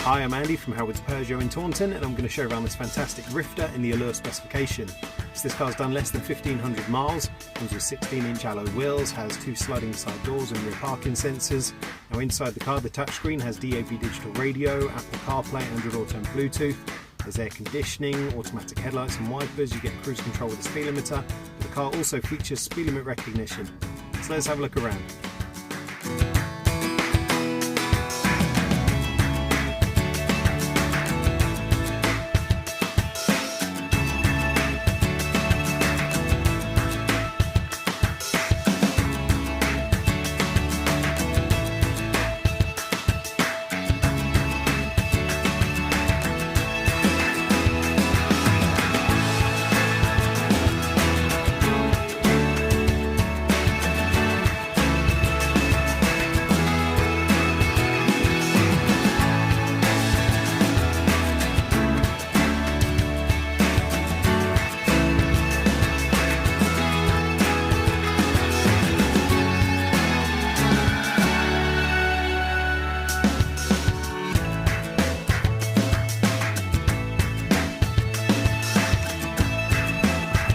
Hi, I'm Andy from Howard's Peugeot in Taunton, and I'm going to show around this fantastic Rifter in the Allure specification. So this car's done less than 1,500 miles, comes with 16-inch alloy wheels, has 2 sliding side doors and rear parking sensors. Now inside the car, the touchscreen has DAB digital radio, Apple CarPlay, Android Auto and Bluetooth. There's air conditioning, automatic headlights and wipers. You get cruise control with the speed limiter. The car also features speed limit recognition. So let's have a look around.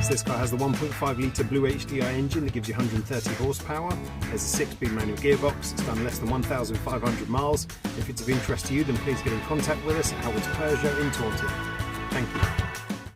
This car has the 1.5 litre Blue HDI engine that gives you 130 horsepower. There's a 6-speed manual gearbox. It's done less than 1,500 miles. If it's of interest to you, then please get in contact with us at Howard's Peugeot in Taunton. Thank you.